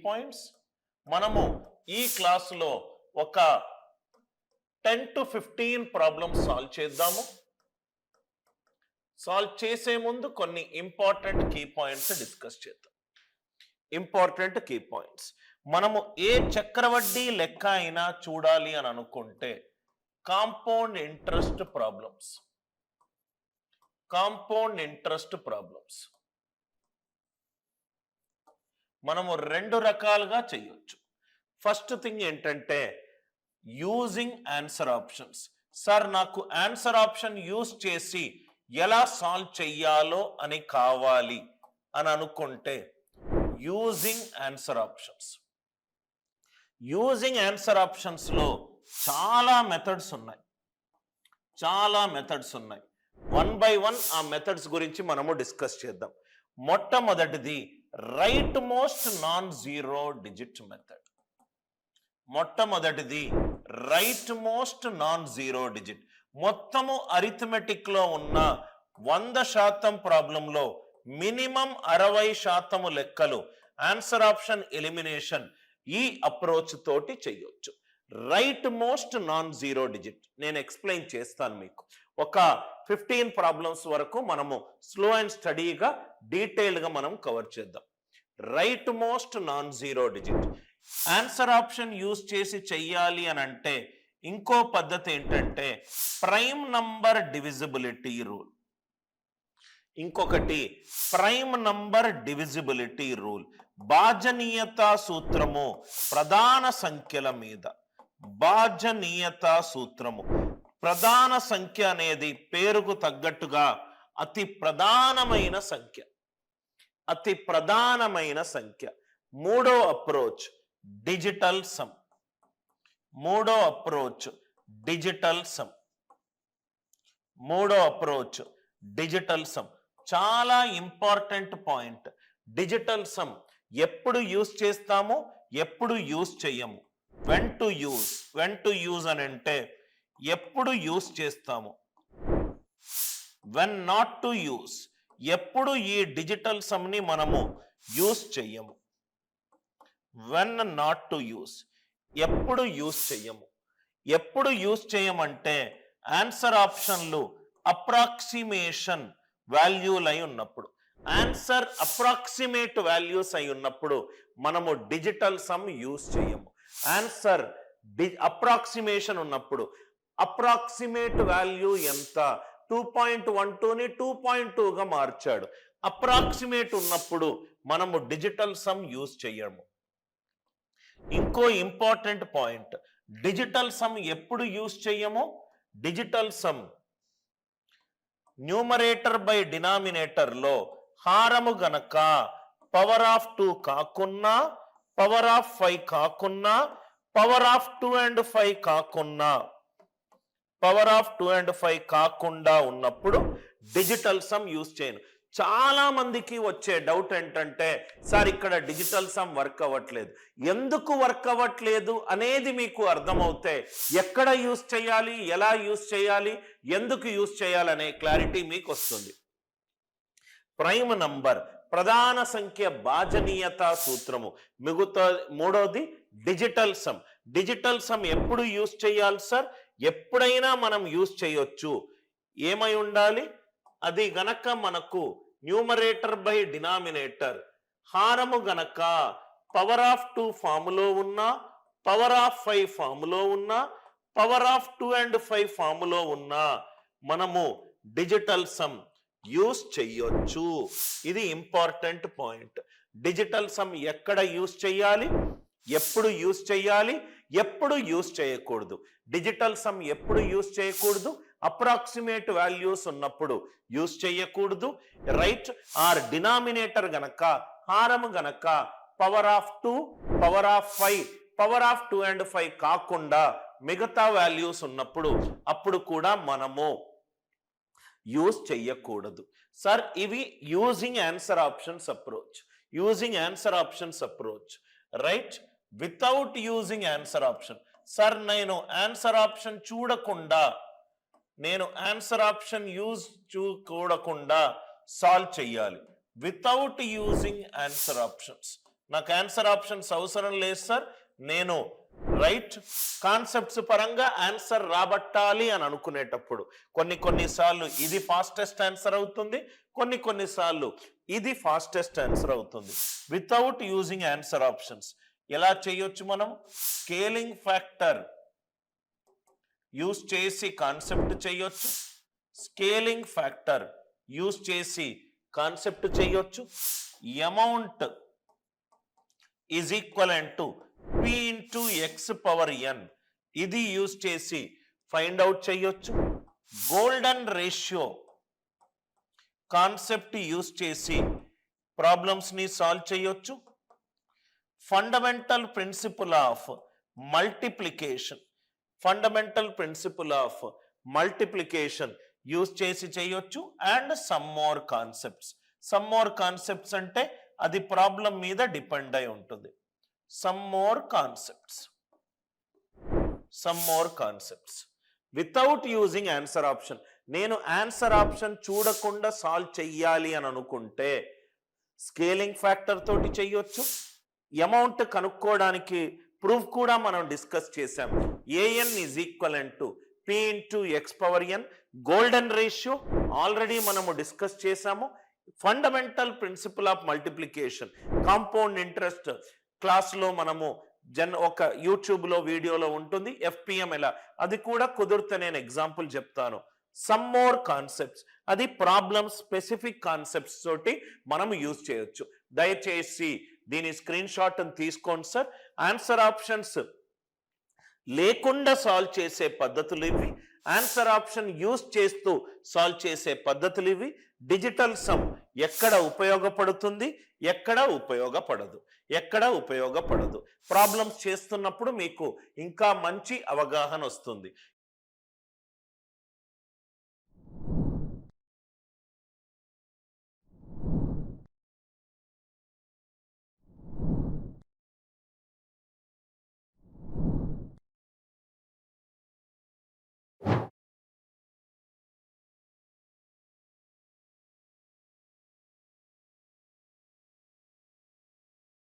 Points మనము ఈ క్లాసులో ఒక 10 to 15 ప్రాబ్లమ్స్ సాల్వ్ చేద్దాము. సాల్వ్ చేసే ముందు కొన్ని ఇంపార్టెంట్ కీ పాయింట్స్ డిస్కస్ చేద్దాం. ఇంపార్టెంట్ కీ పాయింట్స్, మనము ఏ చక్రవడ్డీ లెక్క అయినా చూడాలి అని అనుకుంటే కాంపౌండ్ ఇంట్రెస్ట్ ప్రాబ్లమ్స్ మనము రెండు రకాలుగా చేయొచ్చు. ఫస్ట్ థింగ్ ఏంటంటే యూజింగ్ ఆన్సర్ ఆప్షన్స్. సార్ నాకు ఆన్సర్ ఆప్షన్ యూజ్ చేసి ఎలా సాల్వ్ చెయ్యాలో అని కావాలి అని అనుకుంటే యూజింగ్ ఆన్సర్ ఆప్షన్స్ లో చాలా మెథడ్స్ ఉన్నాయి. వన్ బై వన్ ఆ మెథడ్స్ గురించి మనము డిస్కస్ చేద్దాం. మొట్టమొదటిది right most non zero digit method. మొత్తము అరిథమెటిక్ లో ఉన్న 100% ప్రాబ్లంలో మినిమం 60% లెక్కలు ఆన్సర్ ఆప్షన్ ఎలిమినేషన్ ఈ అప్రోచ్ తోటి చేయొచ్చు. Right most non zero digit నేను ఎక్స్ప్లెయిన్ చేస్తాను మీకు. ఒక 15 ప్రాబ్లమ్స్ వరకు మనము స్లో అండ్ స్టడీగా డీటెయిల్గా మనం కవర్ చేద్దాం. Right most non zero digit answer option use చేసి చెయ్యాలి అని అంటే ఇంకో పద్ధతి ఏంటంటే ప్రైమ్ నంబర్ డివిజిబిలిటీ రూల్. ఇంకొకటి ప్రైమ్ నంబర్ డివిజిబిలిటీ రూల్. భాజనీయతా సూత్రము ప్రధాన సంఖ్యల మీద. ప్రధాన సంఖ్య అనేది పేరుకు తగ్గట్టుగా అతి ప్రధానమైన సంఖ్య. మూడో అప్రోచ్ డిజిటల్ సమ్. చాలా ఇంపార్టెంట్ పాయింట్. డిజిటల్ సమ్ ఎప్పుడు యూజ్ చేస్తాము, ఎప్పుడు యూజ్ చెయ్యము. వెన్ టు యూజ్ అని అంటే ఎప్పుడు యూజ్ చేస్తాము. వెన్ నాట్ టు యూజ్ ఎప్పుడు ఈ డిజిటల్ సమ్ ని మనము యూజ్ చెయ్యము. వెన్ నాట్ టు యూజ్ ఎప్పుడు యూజ్ చేయమంటే ఆన్సర్ ఆప్షన్లు అప్రాక్సిమేషన్ వాల్యూలు అయి ఉన్నప్పుడు, ఆన్సర్ అప్రాక్సిమేట్ వాల్యూస్ అయి ఉన్నప్పుడు మనము డిజిటల్ సమ్ యూజ్ చేయము. ఆన్సర్ అప్రాక్సిమేషన్ ఉన్నప్పుడు అప్రాక్సిమేట్ వాల్యూ ఎంత 2.12ని 2.2గా మార్చాడు. అప్రాక్సిమేట్ ఉన్నప్పుడు మనము డిజిటల్ సమ్ యూజ్ చేయము. ఇంకో ఇంపార్టెంట్ పాయింట్, డిజిటల్ సమ్ ఎప్పుడు యూజ్ చేయము. Digital sum numerator by denominator లో హారము గనక పవర్ ఆఫ్ 2 కాకున్నా, పవర్ ఆఫ్ 5 కాకున్నా, పవర్ ఆఫ్ 2 and 5 కాకుండా ఉన్నప్పుడు డిజిటల్ సమ్ యూజ్ చేయను. చాలా మందికి వచ్చే డౌట్ ఏంటంటే సార్ ఇక్కడ డిజిటల్ సమ్ వర్క్ అవ్వట్లేదు. ఎందుకు వర్క్ అవ్వట్లేదు అనేది మీకు అర్థమవుతే ఎక్కడ యూజ్ చేయాలి, ఎలా యూజ్ చేయాలి, ఎందుకు యూజ్ చేయాలనే క్లారిటీ మీకు వస్తుంది. ప్రైమ్ నంబర్ ప్రధాన సంఖ్య భాజనీయతా సూత్రము. మూడోది డిజిటల్ సమ్ ఎప్పుడు యూజ్ చేయాలి సార్? ఎప్పుడైనా మనం యూజ్ చేయొచ్చు. ఏమై ఉండాలి? అది గనక మనకు న్యూమరేటర్ బై డినామినేటర్ హారము గనక పవర్ ఆఫ్ 2 ఫాములో ఉన్నా, పవర్ ఆఫ్ 5 ఫాములో ఉన్నా, పవర్ ఆఫ్ 2 and 5 ఫాములో ఉన్నా మనము డిజిటల్ సమ్ యూజ్ చెయ్యొచ్చు. ఇది ఇంపార్టెంట్ పాయింట్. డిజిటల్ సమ్ ఎక్కడ యూజ్ చేయాలి, ఎప్పుడు యూజ్ చేయాలి, ఎప్పుడు యూజ్ చేయకూడదు. డిజిటల్ సమ్ ఎప్పుడు యూజ్ చేయకూడదు? అప్రాక్సిమేట్ వాల్యూస్ ఉన్నప్పుడు యూజ్ చేయకూడదు. రైట్? ఆర్ డినామినేటర్ గనక హారము గనక power of 2, power of 5, power of 2 and 5 కాకుండా మిగతా వాల్యూస్ ఉన్నప్పుడు అప్పుడు కూడా మనము యూజ్ చెయ్యకూడదు. సార్ ఇవి using answer options approach. Right? Without using answer option. Sir నేను ఆన్సర్ ఆప్షన్ చూడకుండా సాల్వ్ చెయ్యాలి. Without using answer options. నాకు ఆన్సర్ ఆప్షన్స్ అవసరం లేదు సార్, నేను రైట్ కాన్సెప్ట్స్ పరంగా ఆన్సర్ రాబట్టాలి అని అనుకునేటప్పుడు కొన్నిసార్లు ఇది ఫాస్టెస్ట్ ఆన్సర్ అవుతుంది, కొన్నిసార్లు ఇది ఫాస్టెస్ట్ ఆన్సర్ అవుతుంది. వితౌట్ యూజింగ్ ఆన్సర్ ఆప్షన్స్ ఎలా చేయొచ్చు? మనం స్కేలింగ్ ఫ్యాక్టర్ యూజ్ చేసి కాన్సెప్ట్ చేయొచ్చు, స్కేలింగ్ ఫ్యాక్టర్ యూజ్ చేసి కాన్సెప్ట్ చేయొచ్చు, amount is equivalent to p into X power n ఇది యూజ్ చేసి ఫైండ్ అవుట్ చేయొచ్చు, గోల్డెన్ రేషియో కాన్సెప్ట్ యూజ్ చేసి ప్రాబ్లమ్స్ ని సాల్వ్ చేయొచ్చు, fundamental principle of multiplication use చేసి చేయొచ్చు, అండ్ సమ్ మోర్ కాన్సెప్ట్స్ అంటే అది ప్రాబ్లం మీద డిపెండ్ అయి ఉంటుంది. Some more concepts without using answer option. నేను ఆన్సర్ ఆప్షన్ చూడకుండా సాల్వ్ చెయ్యాలి అని అనుకుంటే స్కేలింగ్ ఫ్యాక్టర్ తోటి చెయ్యొచ్చు. అమౌంట్ కనుక్కోవడానికి ప్రూఫ్ కూడా మనం డిస్కస్ చేసాం. A N is equivalent to P into X power N. Golden ratio already మనము డిస్కస్ చేసాము. Fundamental principle of multiplication, compound interest క్లాస్లో మనము ఒక యూట్యూబ్లో వీడియోలో ఉంటుంది. FPM ఎలా, అది కూడా కుదిరితే నేను ఎగ్జాంపుల్ చెప్తాను. సమ్ మోర్ కాన్సెప్ట్స్ అది ప్రాబ్లమ్ స్పెసిఫిక్ కాన్సెప్ట్స్ తోటి మనం యూజ్ చేయొచ్చు. దయచేసి దీని స్క్రీన్ షాట్ తీసుకోండి సార్. ఆన్సర్ ఆప్షన్స్ లేకుండా సాల్వ్ చేసే పద్ధతులు ఇవి, ఆన్సర్ ఆప్షన్ యూజ్ చేస్తూ సాల్వ్ చేసే పద్ధతులు ఇవి. డిజిటల్ సమ్ ఎక్కడ ఉపయోగపడుతుంది, ఎక్కడ ఉపయోగపడదు. ప్రాబ్లమ్స్ చేస్తున్నప్పుడు మీకు ఇంకా మంచి అవగాహన వస్తుంది.